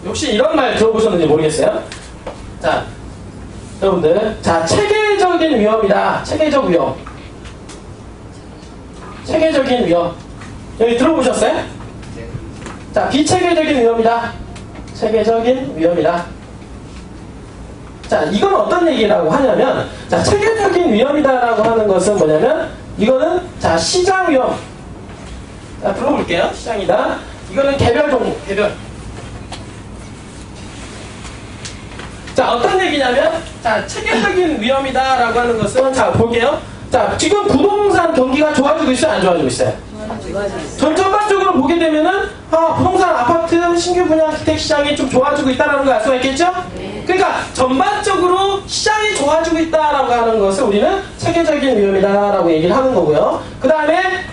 혹시 이런 말 들어보셨는지 모르겠어요? 자, 여러분들. 자, 체계적인 위험이다. 체계적 위험. 체계적인 위험. 여기 들어보셨어요? 자, 비체계적인 위험이다. 체계적인 위험이다. 자, 이건 어떤 얘기라고 하냐면, 자, 체계적인 위험이다라고 하는 것은 뭐냐면, 이거는, 자, 시장 위험. 자, 들어볼게요. 시장이다. 이거는 개별 종목, 개별. 자, 어떤 얘기냐면, 자, 체계적인 위험이다라고 하는 것은, 자, 볼게요. 자, 지금 부동산 경기가 좋아지고 있어요? 안 좋아지고 있어요? 전반적으로 보게 되면은, 부동산 아파트 신규 분양 주택 시장이 좀 좋아지고 있다는 걸 알 수가 있겠죠? 그러니까, 전반적으로 시장이 좋아지고 있다라고 하는 것을 우리는 체계적인 위험이다라고 얘기를 하는 거고요. 그 다음에,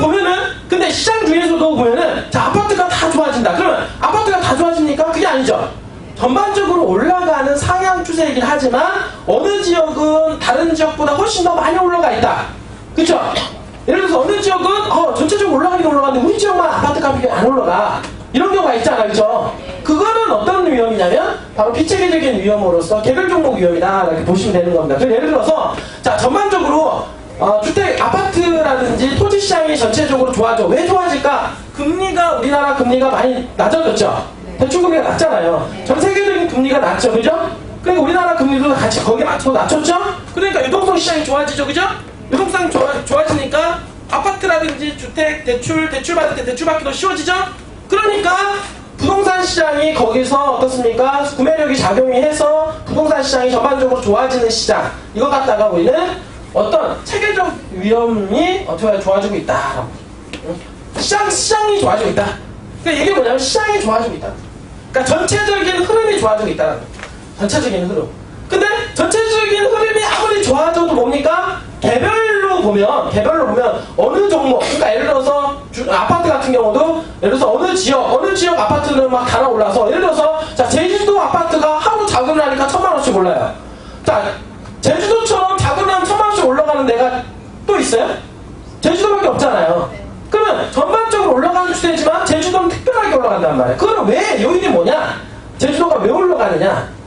보면은, 근데 시장 중에서도 보면은, 자, 아파트가 다 좋아진다. 그러면, 아파트가 다 좋아집니까? 그게 아니죠. 전반적으로 올라가는 상향 추세이긴 하지만 어느 지역은 다른 지역보다 훨씬 더 많이 올라가 있다. 그쵸? 예를 들어서 어느 지역은 전체적으로 올라가긴 올라가는데 우리 지역만 아파트 가격이 안 올라가. 이런 경우가 있잖아. 그쵸? 그거는 어떤 위험이냐면 바로 비체계적인 위험으로서 개별 종목 위험이다. 이렇게 보시면 되는 겁니다. 그래서 예를 들어서 자, 전반적으로 주택, 아파트라든지 토지 시장이 전체적으로 좋아져. 왜 좋아질까? 우리나라 금리가 많이 낮아졌죠? 대출금리가 낮잖아요. 전 세계적인 금리가 낮죠. 그죠? 그러니까 우리나라 금리도 같이 거기에 맞춰서 낮췄죠? 그러니까 유동성 시장이 좋아지죠. 그죠? 유동성이 좋아지니까 아파트라든지 주택, 대출 받을 때 대출 받기도 쉬워지죠? 그러니까 부동산 시장이 거기서 어떻습니까? 구매력이 작용해서 부동산 시장이 전반적으로 좋아지는 시장. 이거 갖다가 우리는 어떤 체계적 위험이 어떻게 좋아지고 있다. 시장이 좋아지고 있다. 그러니까 이게 뭐냐면 시장이 좋아지고 있다. 그러니까 전체적인 흐름이 좋아지고 있다는 거예요. 전체적인 흐름. 근데 전체적인 흐름이 아무리 좋아져도 뭡니까? 개별로 보면 어느 종목, 그러니까 예를 들어서 아파트 같은 경우도 예를 들어서 어느 지역 아파트는 막 달아올라서 예를 들어서 자, 제주도 아파트가 하루 자금을 하니까 1,000만 원씩 올라요. 자, 제주도처럼 자금을 하면 1,000만 원씩 올라가는 데가 또 있어요? 제주도밖에 없잖아요. 그러면 전반적으로 올라가는 추세지만 제주도는 특별하게 올라간단 말이에요. 그거는 왜? 요인이 뭐냐? 제주도가 왜 올라가느냐?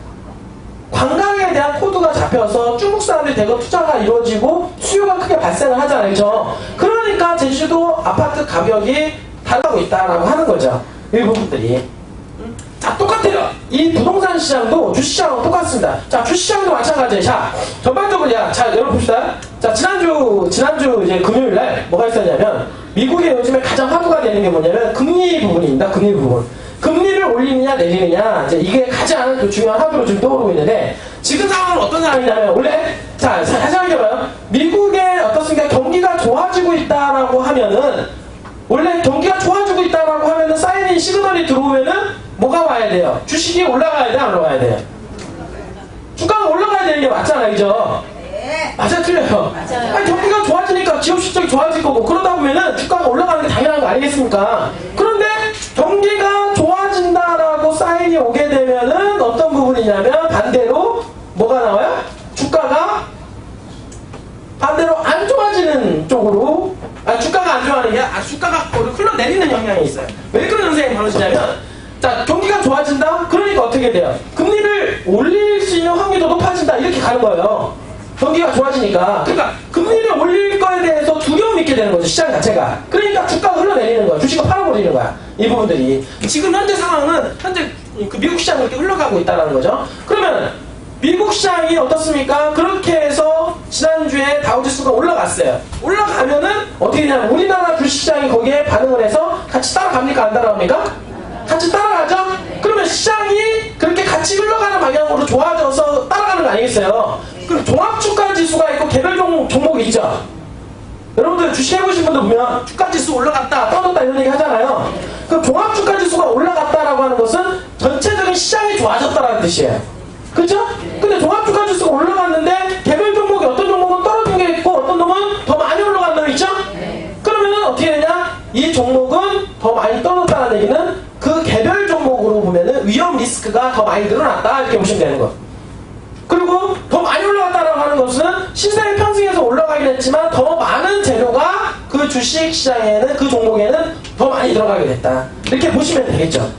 관광에 대한 코드가 잡혀서 중국 사람들이 대거 투자가 이루어지고 수요가 크게 발생을 하잖아요. 그렇죠? 그러니까 제주도 아파트 가격이 달라고 있다라고 하는 거죠. 이 부분들이. 자, 똑같아요. 이 부동산 시장도 주시장하고 똑같습니다. 자, 주시장도 마찬가지예요. 자, 전반적으로, 자, 여러분 봅시다. 자, 지난주 이제 금요일날 뭐가 있었냐면, 미국의 요즘에 가장 화두가 되는 게 뭐냐면, 금리 부분입니다. 금리 부분. 금리를 올리느냐, 내리느냐, 이제 이게 가장 중요한 화두로 지금 떠오르고 있는데, 지금 상황은 어떤 상황이냐면, 원래, 자, 다시 한번 해봐요. 미국의 어떻습니까? 경기가 좋아지고 있다라고 하면은, 원래 경기가 좋아지고 있다라고 하면은, 사인이 시그널이 들어오면은, 뭐가 와야 돼요? 주식이 올라가야 돼, 안 올라가야 돼요? 주가가 올라가야 되는 게 맞잖아요, 그죠? 맞아요, 틀려요? 맞아요. 아니, 경기가 좋아지니까 기업 실적이 좋아질 거고, 그러다 보면은 주가가 올라가는 게 당연한 거 아니겠습니까? 그런데 경기가 좋아진다라고 사인이 오게 되면은 어떤 부분이냐면 반대로 뭐가 나와요? 주가가 반대로 안 좋아지는 쪽으로, 주가가 안 좋아하는 게 주가가 흘러내리는 영향이 있어요. 왜 그런 현상이 벌어지냐면, 자, 경기가 좋아진다? 그러니까 어떻게 돼요? 금리를 올릴 수 있는 확률도 높아진다. 이렇게 가는 거예요. 경기가 좋아지니까. 그러니까 금리를 올릴 거에 대해서 두려움이 있게 되는 거죠. 시장 자체가. 그러니까 주가가 흘러내리는 거야. 주식을 팔아버리는 거야. 이 부분들이. 지금 현재 상황은 그 미국 시장으로 이렇게 흘러가고 있다는 거죠. 그러면 미국 시장이 어떻습니까? 그렇게 해서 지난주에 다우지수가 올라갔어요. 올라가면은 어떻게 되냐면 우리나라 주식시장이 거기에 반응을 해서 같이 따라갑니까? 안 따라갑니까? 같이 따라가죠? 그러면 시장이 그렇게 같이 흘러가는 방향으로 좋아져서 따라가는 거 아니겠어요? 그럼 종합주가지수가 있고 개별 종목이 있죠? 여러분들 주식 해보신 분들 보면 주가지수 올라갔다 떨어졌다 이런 얘기 하잖아요. 그럼 종합주가지수가 올라갔다라고 하는 것은 전체적인 시장이 좋아졌다라는 뜻이에요. 그렇죠? 근데 종합주가지수가 올라갔는데 개별 종목이 어떤 종목은 떨어진 게 있고 어떤 놈은 더 많이 올라간 놈이 있죠? 그러면은 어떻게 되냐? 이 종목은 더 많이 떨어졌다는 얘기는 그 개별 종목으로 보면은 위험 리스크가 더 많이 늘어났다 이렇게 보시면 되는 거예요. 그리고 더 많이 올라갔다라고 하는 것은 시세의 편승에서 올라가긴 했지만 더 많은 재료가 그 주식 시장에는 그 종목에는 더 많이 들어가게 됐다 이렇게 보시면 되겠죠.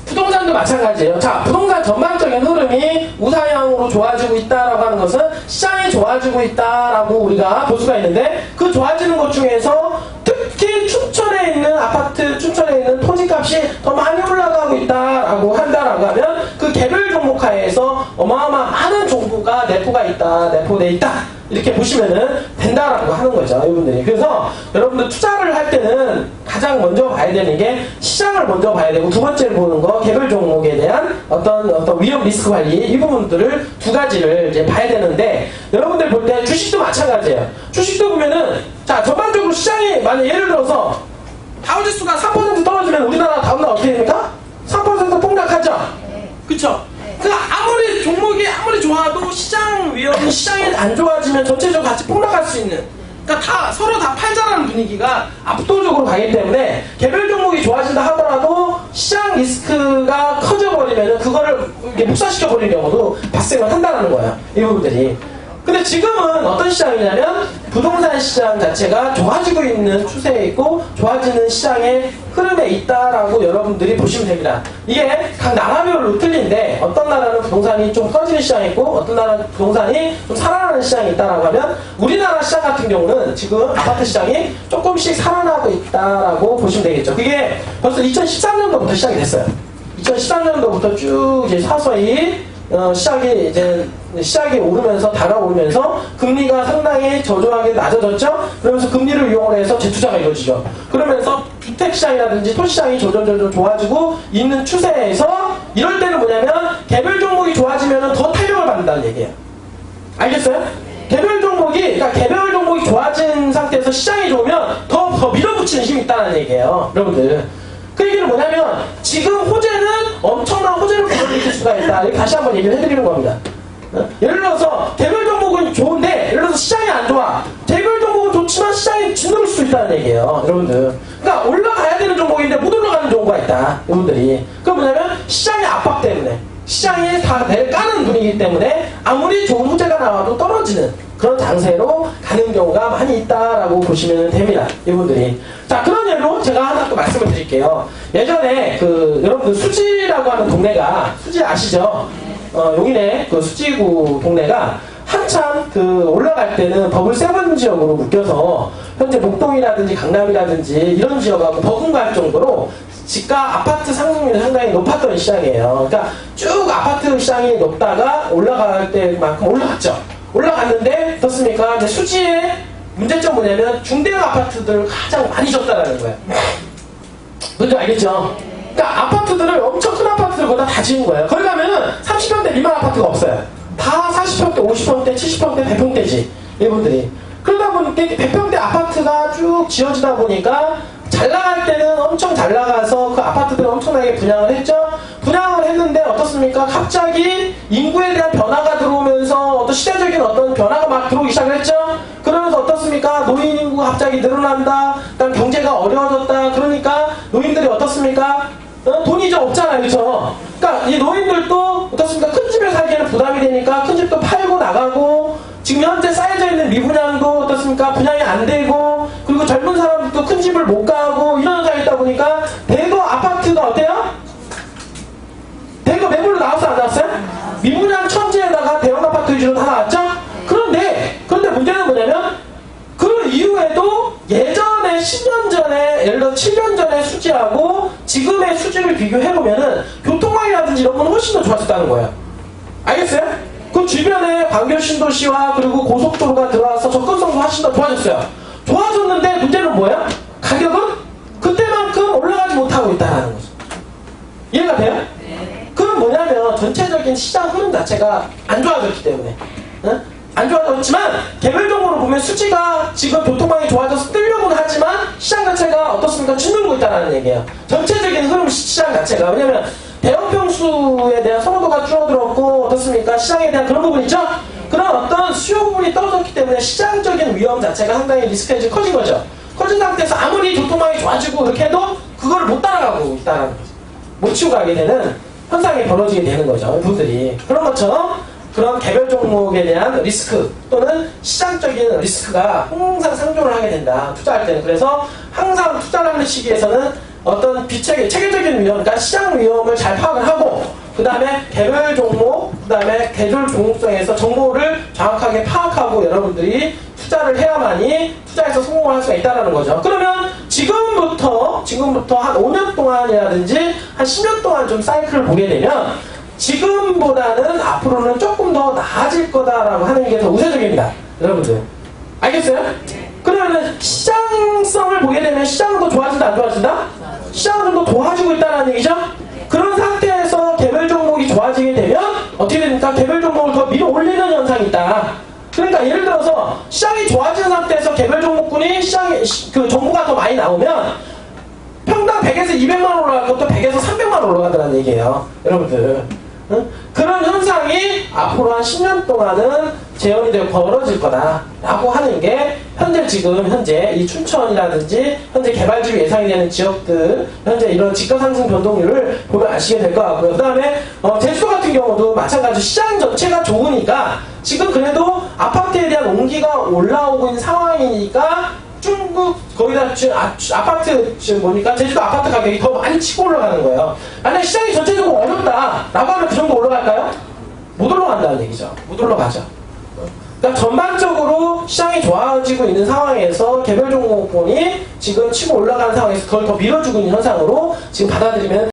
부동산 부동산도 마찬가지예요. 자, 부동산 전반적인 흐름이 우상향으로 좋아지고 있다라고 하는 것은 시장이 좋아지고 있다라고 우리가 볼 수가 있는데, 그 좋아지는 것 중에서 특히 춘천에 있는 아파트, 춘천에 있는 토지값이 더 많이 올라가고 있다라고 한다라고 하면 그 개별 종목 하에서 어마어마한 많은 종부가 내포가 있다, 내포돼 있다, 이렇게 보시면은 된다라고 하는 거죠, 여러분들이. 그래서 여러분들 투자를 할 때는 가장 먼저 봐야 되는 게 시장을 먼저 봐야 되고, 두 번째로 보는 거 개별 종목에 대한 어떤 위험 리스크 관리, 이 부분들을 두 가지를 이제 봐야 되는데, 여러분들 볼 때 주식도 마찬가지예요. 주식도 보면은, 자, 전반적으로 시장이 만약 예를 들어서 다우지수가 3% 떨어지면 우리나라 다음날 어떻게 됩니까? 3% 폭락하죠? 그쵸? 그러니까 아무리 종목이 아무리 좋아도 시장 위험이, 시장이 안 좋아지면 전체적으로 같이 폭락할 수 있는, 그러니까 다 서로 다 팔자라는 분위기가 압도적으로 가기 때문에 개별 종목이 좋아진다 하더라도 시장 리스크가 커져버리면 그거를 이렇게 묵살시켜버리는 경우도 발생을 한다는 거예요, 이 부분들이. 근데 지금은 어떤 시장이냐면 부동산 시장 자체가 좋아지고 있는 추세에 있고 좋아지는 시장의 흐름에 있다라고 여러분들이 보시면 됩니다. 이게 각 나라별로 틀린데, 어떤 나라는 부동산이 좀 커지는 시장이 있고 어떤 나라는 부동산이 좀 살아나는 시장이 있다라고 하면, 우리나라 시장 같은 경우는 지금 아파트 시장이 조금씩 살아나고 있다라고 보시면 되겠죠. 그게 벌써 2013년도부터 시작이 됐어요. 2013년도부터 쭉 이제 서서히 시작이 오르면서 다가오면서 금리가 상당히 저조하게 낮아졌죠. 그러면서 금리를 이용을 해서 재투자가 이루어지죠. 그러면서 주택시장이라든지 토시장이 점점 좋아지고 있는 추세에서, 이럴 때는 뭐냐면 개별 종목이 좋아지면 더 탄력을 받는다는 얘기예요. 알겠어요? 개별 종목이 좋아진 상태에서 시장이 좋으면 더 밀어붙이는 힘이 있다는 얘기예요, 여러분들. 그 얘기는 뭐냐면 지금 호재는 엄청난 호재를 불러일으킬 수가 있다, 이렇게 다시 한번 얘기를 해드리는 겁니다. 예를 들어서 개별 종목은 좋은데, 예를 들어서 시장이 안 좋아. 개별 종목은 좋지만 시장이 짓누를 수 있다는 얘기예요, 여러분들. 그러니까 올라가야 되는 종목인데 못 올라가는 종목가 있다, 여러분들이. 그건 뭐냐면 시장의 압박 때문에, 시장이 다 배를 까는 분위기 때문에 아무리 좋은 호재가 나와도 떨어지는 그런 장세로 가는 경우가 많이 있다라고 보시면 됩니다, 이분들이. 자, 그런 예로 제가 하나 또 말씀을 드릴게요. 예전에 여러분들 수지라고 하는 동네가, 수지 아시죠? 용인의 그 수지구 동네가 한참 올라갈 때는 버블 세븐 지역으로 묶여서 현재 목동이라든지 강남이라든지 이런 지역하고 버금갈 정도로 집가 아파트 상승률이 상당히 높았던 시장이에요. 그러니까 쭉 아파트 시장이 높다가 올라갈 때만큼 올라갔죠. 올라갔는데 어떻습니까? 이제 수지의 문제점 뭐냐면 중대형 아파트들을 가장 많이 졌다라는 거예요. 뭔지 알겠죠? 그러니까 아파트들을 엄청 큰 아파트들보다 다 지은 거예요. 거기 가면은 30평대 미만 아파트가 없어요. 다 40평대, 50평대, 70평대, 100평대지, 이분들이. 그러다 보니까 100평대 아파트가 쭉 지어지다 보니까 잘 나갈 때는 엄청 잘 나가서 그 아파트들을 엄청나게 분양을 했죠. 분양을 했는데 어떻습니까? 갑자기 인구에 대한 변화가 들어오면서 어떤 시대적인 어떤 변화가 막 들어오기 시작했죠. 그러면서 어떻습니까? 노인 인구가 갑자기 늘어난다. 그다음 경제가 어려워졌다. 그러니까 노인들이 어떻습니까? 돈이 좀 없잖아요, 그렇죠? 그러니까 이 노인들도 어떻습니까? 큰 집에 살기에는 부담이 되니까 큰 집도 팔고 나가고, 지금 현재 쌓여져 있는 미분양도 어떻습니까? 분양이 안 되고, 그리고 젊은 사람들도 큰 집을 못 가고 이런 현상이 있다 보니까 대거 아파트가 어때요? 대거 매물로 나왔어, 안 나왔어요? 미분양 천지에다가 대형 아파트 위주로 다 나왔죠? 그런데 문제는 뭐냐면 그 이후에도 예전에 10년 전에, 예를 들어 7년 전의 수지하고 지금의 수지를 비교해보면은 교통망이라든지 이런 건 훨씬 더 좋아졌다는 거예요. 알겠어요? 그 주변에 광교 신도시와 그리고 고속도로가 들어와서 접근성도 훨씬 더 좋아졌어요. 좋아졌는데 문제는 뭐예요? 가격은 그때만큼 올라가지 못하고 있다는 거죠. 이해가 돼요? 네. 그건 뭐냐면 전체적인 시장 흐름 자체가 안 좋아졌기 때문에. 응? 안 좋아졌지만 개별적으로 보면 수지가 지금 교통망이 좋아져서 뜨려고는 하지만 시장 자체가 어떻습니까? 짓누르고 있다는 얘기예요. 전체적인 흐름 시장 자체가. 왜냐면 대형 평수에 대한 선호도가 줄어들었고 어떻습니까? 시장에 대한 그런 부분 있죠? 그런 어떤 수요 부분이 떨어졌기 때문에 시장적인 위험 자체가 상당히 리스크가 이제 커진 거죠. 커진 상태에서 아무리 교통망이 좋아지고 이렇게 해도 그걸 못 따라가고 있다는 거죠. 못 치고 가게 되는 현상이 벌어지게 되는 거죠, 분들이. 그런 것처럼 그런 개별 종목에 대한 리스크 또는 시장적인 리스크가 항상 상존을 하게 된다, 투자할 때는. 그래서 항상 투자를 하는 시기에서는 어떤 체계적인 위험, 그러니까 시장 위험을 잘 파악을 하고, 그 다음에 개별 종목, 그 다음에 계절 종목성에서 정보를 정확하게 파악하고 여러분들이 투자를 해야만이 투자에서 성공을 할 수가 있다는 거죠. 그러면 지금부터 한 5년 동안이라든지 한 10년 동안 좀 사이클을 보게 되면 지금보다는 앞으로는 조금 더 나아질 거다라고 하는 게 더 우세적입니다. 여러분들. 알겠어요? 그러면 시장성을 보게 되면 시장은 더 좋아진다, 안 좋아진다? 시장은 더 도와주고 있다는 얘기죠? 그런 상태에서 개별 종목이 좋아지게 되면 어떻게 됩니까? 개별 종목을 더 밀어 올리는 현상이 있다. 그러니까 예를 들어서 시장이 좋아진 상태에서 개별 종목군이 정보가 더 많이 나오면 평당 100에서 200만 원 올라갈 것도 100에서 300만 원 올라가더라는 얘기예요. 여러분들. 응? 그런 현상이 앞으로 한 10년 동안은 재현이 되고 벌어질 거다라고 하는 게 현재 이 춘천이라든지 현재 개발지로 예상이 되는 지역들 현재 이런 집가 상승 변동률을 보면 아시게 될 것 같고요. 그 다음에 제주도 같은 경우도 마찬가지로 시장 전체가 좋으니까 지금 그래도 아파트에 대한 온기가 올라오고 있는 상황이니까 중국 거기다 아파트 지금 보니까 제주도 아파트 가격이 더 많이 치고 올라가는 거예요. 만약 시장이 전체적으로 어렵다라고 하면 그 정도 올라갈까요? 못 올라간다는 얘기죠. 못 올라가죠. 그러니까 전반적으로 시장이 좋아지고 있는 상황에서 개별 종목군이 지금 치고 올라가는 상황에서 그걸 더 밀어주고 있는 현상으로 지금 받아들이면